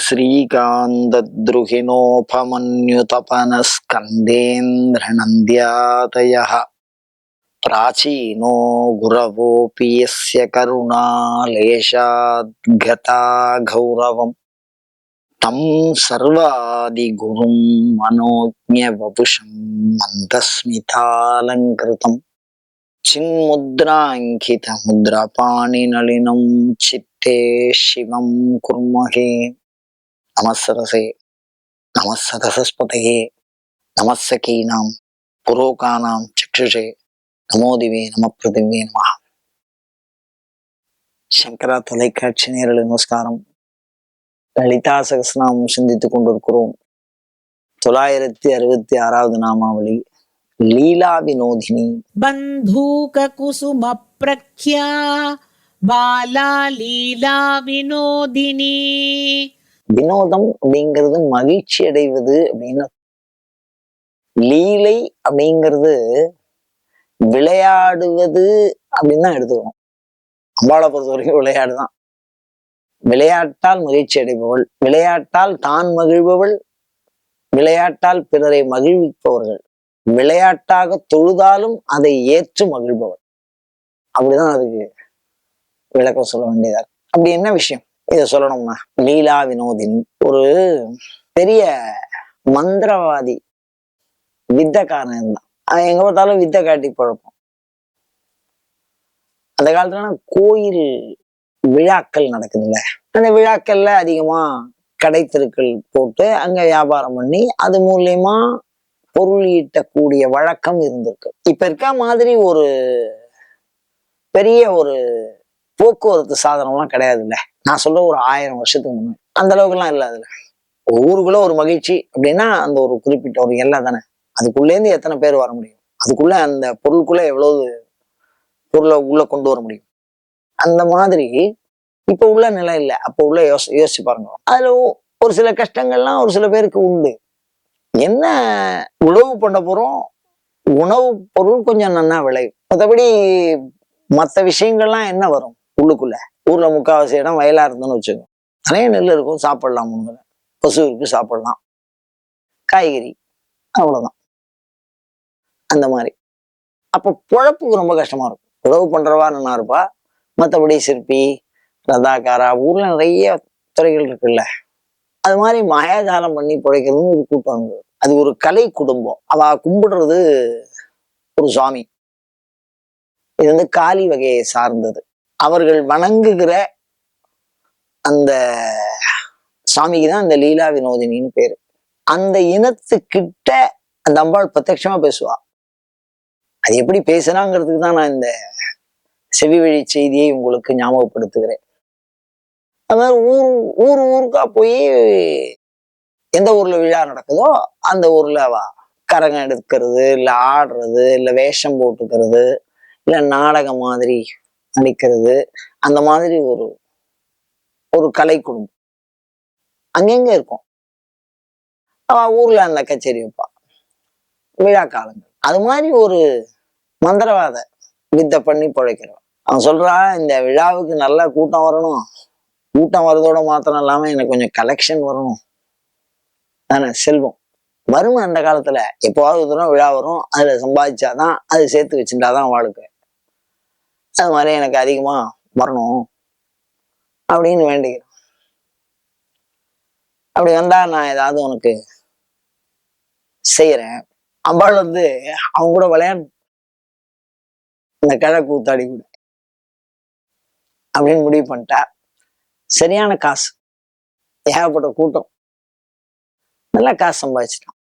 श्रीकान्तद्रुहिणोपमन्युतपनस्कन्देन्द्रनन्द्यातयः प्राचीनो गुरवोऽपि यस्य करुणालेशाद्गता गौरवम् तं सर्वादिगुरुं मनोज्ञवपुषं मन्दस्मितालङ्कृतम् चिन्मुद्राङ्कितमुद्रापाणिनलिनं चित्ते शिवं कुर्महे। नमस्सरसे नमस्सरस्वतये नमस्सकीनां पुरोकानां चक्षुषे நமோ திவே நம பிருதிவே நம. சங்கரா தொலைக்காட்சி நேரலை நமஸ்காரம். லலிதா சகஸ்ரநாமம் சிந்தித்துக் கொண்டிருக்கிறோம். 966வது நாமாவளி லீலா வினோதினி. பந்தூக குசும பிரக்யா பாலா லீலா வினோதினி. வினோதம் அப்படிங்கிறது மகிழ்ச்சி அடைவது அப்படின்னு, லீலை அப்படிங்கிறது விளையாடுவது அப்படின்னு தான் எடுத்துக்கணும். அம்பாளை பொறுத்த வரைக்கும் விளையாடுதான். விளையாட்டால் மகிழ்ச்சி அடைபவள், விளையாட்டால் தான் மகிழ்பவள், விளையாட்டால் பிறரை மகிழ்விப்பவர்கள், விளையாட்டாக தொழுதாலும் அதை ஏற்று மகிழ்பவள். அப்படிதான் அதுக்கு விளக்கம் சொல்ல வேண்டியதா. அப்படி என்ன விஷயம் இதை சொல்லணும்னா, லீலா வினோதினி ஒரு பெரிய மந்திரவாதி, வித்தைக்காரன் தான். எங்க பார்த்தாலும் வித்தை காட்டி பழப்போம். அந்த காலத்துல கோயில் விழாக்கள் நடக்குதுல்ல, அந்த விழாக்கள்ல அதிகமா கடை தெருக்கள் போட்டு அங்க வியாபாரம் பண்ணி அது மூலியமா பொருள் ஈட்டக்கூடிய வழக்கம் இருந்திருக்கு. இப்ப இருக்க மாதிரி ஒரு பெரிய ஒரு போக்குவரத்து சாதனம்லாம் கிடையாது இல்ல. நான் சொல்ற ஒரு 1000 வருஷத்துக்கு முன்னாடி அந்த அளவுக்கு எல்லாம் இல்லை. அதுல ஊருக்குள்ள ஒரு மகிழ்ச்சி அப்படின்னா அந்த ஒரு குறிப்பிட்ட ஒரு எல்லை தானே. அதுக்குள்ளேருந்து எத்தனை பேர் வர முடியும், அதுக்குள்ள அந்த பொருளுக்குள்ள எவ்வளவு பொருளை உள்ள கொண்டு வர முடியும். அந்த மாதிரி இப்ப உள்ள நிலை இல்லை. அப்ப உள்ள யோசிச்சு பாருங்க. அதுல ஒரு சில கஷ்டங்கள்லாம் ஒரு சில பேருக்கு உண்டு. என்ன உழவு பண்ண போறோம், உணவு பொருள் கொஞ்சம் நன்னா விளையும். மற்றபடி மற்ற விஷயங்கள்லாம் என்ன வரும் உள்ளுக்குள்ள. ஊர்ல முக்காவாசி இடம் வயலா இருந்தோன்னு வச்சுக்கோங்க, நிறைய நெல் இருக்கும், சாப்பிடலாம், முன்னுல பசு இருக்கு, சாப்பிடலாம், காய்கறி, அவ்வளவுதான். அந்த மாதிரி அப்ப பொழப்புக்கு ரொம்ப கஷ்டமா இருக்கும். உழவு பண்றவா நல்லா இருப்பா, மற்றபடி சிற்பி, ரதாக்காரா, ஊர்ல நிறைய துறைகள் இருக்குல்ல. அது மாதிரி மாயாஜாலம் பண்ணி பிழைக்கிறதும் ஒரு கூட்டம். அது ஒரு கலை குடும்பம். அவ கும்பிடுறது ஒரு சுவாமி. இது காளி வகையை சார்ந்தது. அவர்கள் வணங்குகிற அந்த சாமிக்கு தான் அந்த லீலா வினோதினின்னு பேரு. அந்த இனத்துக்கிட்ட அந்த அம்பாள் பிரத்யட்சமா பேசுவா. அது எப்படி பேசுறாங்கிறதுக்கு தான் நான் இந்த செவி வழி செய்தியை உங்களுக்கு ஞாபகப்படுத்துகிறேன். அதாவது ஊருக்கா போய் எந்த ஊர்ல விழா நடக்குதோ அந்த ஊர்ல கரகம் எடுக்கிறது, இல்ல ஆடுறது, இல்ல வேஷம் போட்டுக்கிறது, இல்ல நாடகம் மாதிரி நடிக்கிறது, அந்த மாதிரி ஒரு கலை குடும்பம் அங்கெங்க இருக்கும். அவ ஊர்ல அந்த கச்சேரி வைப்பா, விழா காலங்கள். அது மாதிரி ஒரு மந்திரவாத வித்தை பண்ணி பிழைக்கிறோம். அவன் சொல்றான், இந்த விழாவுக்கு நல்ல கூட்டம் வரணும், கூட்டம் வர்றதோட மாத்திரம் இல்லாம எனக்கு கொஞ்சம் கலெக்ஷன் வரணும் தானே, செல்வம் வறுமை. அந்த காலத்துல எப்போவாவது தூரம் விழா வரும், அதுல சம்பாதிச்சாதான், அது சேர்த்து வச்சுட்டாதான் வாழ்க்கை. அது மாதிரி எனக்கு அதிகமா வரணும் அப்படின்னு வேண்டிக்கிறேன். அப்படி வந்தா நான் ஏதாவது உனக்கு செய்யறேன். அம்பாள் அவங்க கூட விளையாடு, இந்த கிழ கூத்தாடி கூட அப்படின்னு முடிவு பண்ணிட்டா. சரியான காசு, ஏகப்பட்ட கூட்டம், நல்லா காசு சம்பாதிச்சிட்டான்.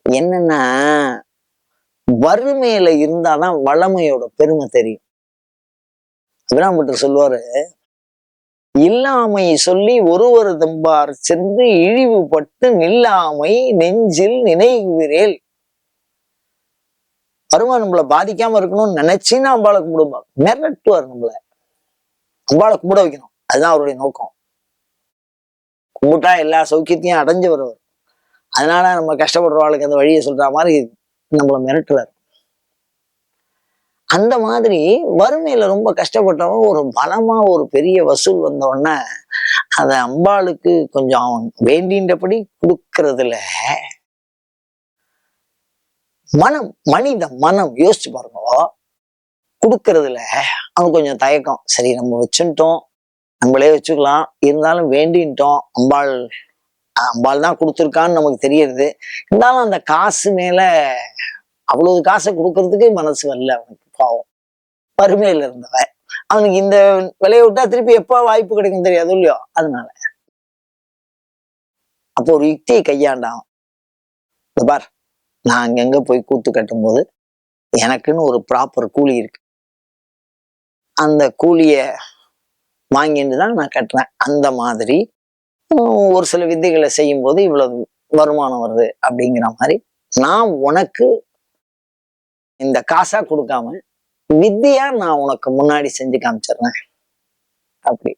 என்னன்னா, வறுமையில இருந்தாதான் வளமையோட பெருமை தெரியும். அபிராம்பட்டர் சொல்லுவாரு, இல்லாமை சொல்லி ஒருவர் தம்பார் சென்று இழிவுபட்டு நில்லாமை நெஞ்சில் நினைவுகிறேல். வறுமை நம்மளை பாதிக்காம இருக்கணும்னு நினைச்சுன்னா அம்பாளை கும்பிடுவாங்க. மிரட்டுவார் நம்மளை, அம்பாளை கும்பிட வைக்கணும். அதுதான் அவருடைய நோக்கம். கும்பிட்டா எல்லா சௌக்கியத்தையும் அடைஞ்சு வருவார். அதனால நம்ம கஷ்டப்படுறவாளுக்கு அந்த வழியை சொல்ற மாதிரி நம்மளை மிரட்டுவார். அந்த மாதிரி வறுமையில ரொம்ப கஷ்டப்பட்டவன் ஒரு பலமா ஒரு பெரிய வசூல் வந்த உடனே அத அம்பாளுக்கு கொஞ்சம் அவன் வேண்டின்றபடி கொடுக்கறதுல மனித மனம் யோசிச்சு பாருங்க, கொடுக்கறதுல அவன் கொஞ்சம் தயக்கம். சரி நம்ம வச்சுட்டோம், நம்மளே வச்சுக்கலாம், இருந்தாலும் வேண்டின்ட்டோம், அம்பாள் தான் கொடுத்துருக்கான்னு நமக்கு தெரியுது. இருந்தாலும் அந்த காசு மேல அவ்வளவு காசை கொடுக்கறதுக்கு மனசு வரல அவனுக்கு. பாவம், வறுமையில இருந்தவன். அவனுக்கு இந்த விலையை விட்டா திருப்பி எப்ப வாய்ப்பு கிடைக்கும் தெரியாது இல்லையோ. அதனால அப்போ ஒரு யுக்தியை கையாண்டான். பார், நான் அங்கங்க போய் கூத்து கட்டும் போது எனக்குன்னு ஒரு ப்ராப்பர் கூலி இருக்கு. அந்த கூலிய வாங்கிட்டு தான் நான் கட்டுறேன். அந்த மாதிரி ஒரு சில வித்தைகளை செய்யும் போது இவ்வளவு வருமானம் வருது அப்படிங்கிற மாதிரி நான் உனக்கு இந்த காசா கொடுக்காம வித்தியா நான் உனக்கு முன்னாடி செஞ்சு காமிச்சிடுறேன். அப்படி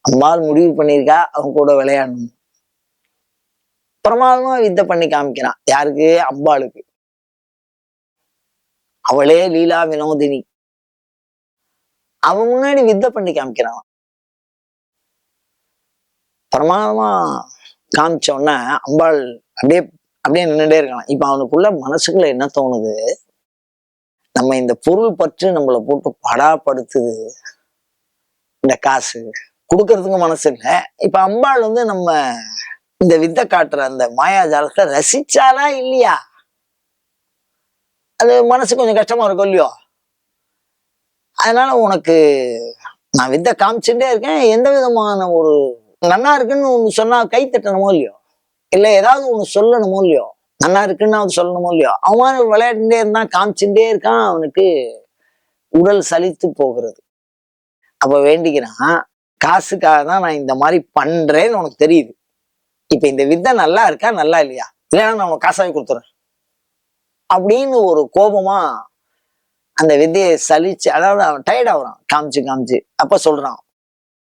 அம்பாள் முடிவு பண்ணியிருக்கா அவன் கூட விளையாடணும். பிரமாதமா வித்தை பண்ணி காமிக்கிறான். யாருக்கு? அம்பாளுக்கு. அவளே லீலா வினோதினி. அவன் முன்னாடி வித்தை பண்ணி காமிக்கிறான். பிரமாதமா காமிச்ச உடனே அம்பாள் அப்படியே அப்படியே நின்றுட்டே இருக்கலாம். இப்ப அவனுக்குள்ள மனசுக்குள்ள என்ன தோணுது? நம்ம இந்த பொருள் பற்றி நம்மளை போட்டு படாப்படுத்துது, இந்த காசு கொடுக்கறதுக்கு மனசு இல்லை. இப்ப அம்பாள் நம்ம இந்த வித்தை காட்டுற அந்த மாயாஜாலத்தை ரசிச்சாலா இல்லையா? அது மனசு கொஞ்சம் கஷ்டமா இருக்கும் இல்லையோ. அதனால உனக்கு நான் வித்தை காமிச்சுட்டே இருக்கேன், எந்த விதமான ஒரு நன்னா இருக்குன்னு ஒண்ணு சொன்னா கை தட்டணுமோ இல்லையோ, இல்ல ஏதாவது ஒண்ணு சொல்லணுமோ இல்லையோ, நல்லா இருக்குன்னு அவன் சொல்லணுமோ இல்லையோ. அவன் விளையாட்டுட்டே இருந்தான், காமிச்சுட்டே இருக்கான். அவனுக்கு உடல் சலித்து போகிறது. அப்ப வேண்டிக்கிறான், காசுக்காக தான் நான் இந்த மாதிரி பண்றேன்னு உனக்கு தெரியுது. இப்ப இந்த வித்தை நல்லா இருக்கா நல்லா இல்லையா, இல்லைன்னா நான் உனக்கு காசாவே கொடுத்துறேன் அப்படின்னு ஒரு கோபமா அந்த வித்தையை சலிச்சு, அதாவது அவன் டயர்ட் ஆகுறான் காமிச்சு காமிச்சு. அப்ப சொல்றான்,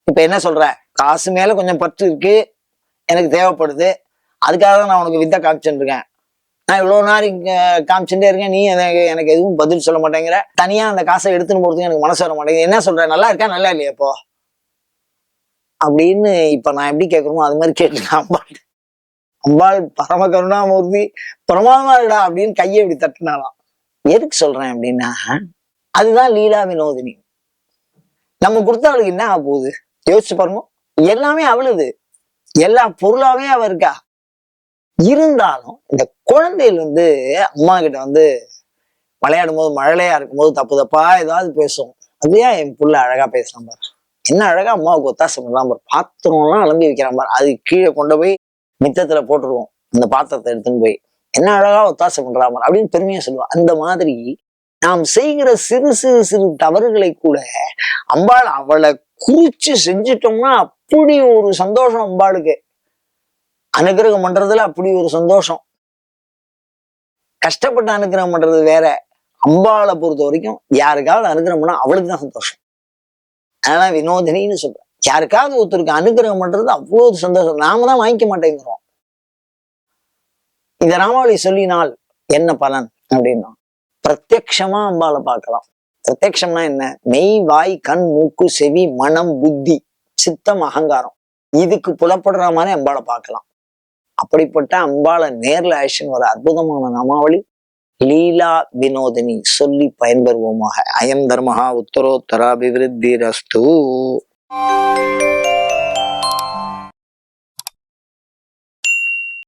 இப்ப என்ன சொல்ற? காசு மேல கொஞ்சம் பற்று இருக்கு, எனக்கு தேவைப்படுது, அதுக்காக தான் நான் உனக்கு வித்தை காமிச்சுட்டு இருக்கேன். நான் இவ்வளவு நேரம் இங்க காமிச்சுட்டே இருக்கேன், நீ எனக்கு எதுவும் பதில் சொல்ல மாட்டேங்கிற. தனியா அந்த காசை எடுத்துன்னு போறதுக்கு எனக்கு மனசு வர மாட்டேங்குது. என்ன சொல்ற? நல்லா இருக்கா நல்லா இல்லையா இப்போ அப்படின்னு இப்ப நான் எப்படி கேட்கணுமோ அது மாதிரி கேட்டுக்கலாம். அம்பாள் பரம கருணாமூர்த்தி, பிரமாதமா இருக்கா அப்படின்னு கையை இப்படி தட்டினாலாம். எதுக்கு சொல்றேன் அப்படின்னா, அதுதான் லீலா வினோதினி. நம்ம கொடுத்தவளுக்கு என்ன ஆக போகுது யோசிச்சு பாருங்க. எல்லாமே அவளுது, எல்லா பொருளாவே அவ இருக்கா. இருந்தாலும் இந்த குழந்தைகள் அம்மா கிட்ட விளையாடும் போது, மழலையா இருக்கும்போது தப்பு தப்பா ஏதாவது பேசும். அதுயா என் புள்ள அழகா பேசலாம் பாரு, என்ன அழகா அம்மாவுக்கு ஒத்தாசை பண்ணலாம் பாரு, பாத்திரம்லாம் அலம்பி வைக்கிறான் பாரு, அது கீழே கொண்டு போய் மித்தத்துல போட்டுருவோம், அந்த பாத்திரத்தை எடுத்துன்னு போய் என்ன அழகா ஒத்தாசை பண்றா பாரு அப்படின்னு பெருமையா சொல்லுவான். அந்த மாதிரி நாம் செய்கிற சிறு சிறு சிறு தவறுகளை கூட அம்பாள் அவளை குறிச்சு செஞ்சிட்டோம்னா அப்படி ஒரு சந்தோஷம். அம்பாளுக்கு அனுகிரகம் பண்றதுல அப்படி ஒரு சந்தோஷம். கஷ்டப்பட்டு அனுகிரகம் பண்றது வேற. அம்பாளை பொறுத்த வரைக்கும் யாருக்காவது அனுகிரகம் பண்ணா அவளுக்கு தான் சந்தோஷம். அதனால வினோதினின்னு சொல்றேன். யாருக்காவது ஒருத்தருக்கு அனுகிரகம் பண்றது அவ்வளவு சந்தோஷம். நாம தான் வாங்கிக்க மாட்டேங்கிறோம். இந்த ராமாவளி சொல்லினால் என்ன பலன் அப்படின்னா, பிரத்யக்ஷமா அம்பாளை பார்க்கலாம். பிரத்யக்ஷம்னா என்ன? மெய், வாய், கண், மூக்கு, செவி, மனம், புத்தி, சித்தம், அகங்காரம், இதுக்கு புலப்படுற மாதிரி அம்பாளை பார்க்கலாம். அப்படிப்பட்ட அம்பாளை நேர்ல ஆக்ஷன் வர அற்புதமான நாமாவளி லீலா வினோதினி. சொல்லி பயன்பெறுவோமாக. அயம் தர்மஹா உத்தரோத்தராபிவிருத்தி ரஸ்து.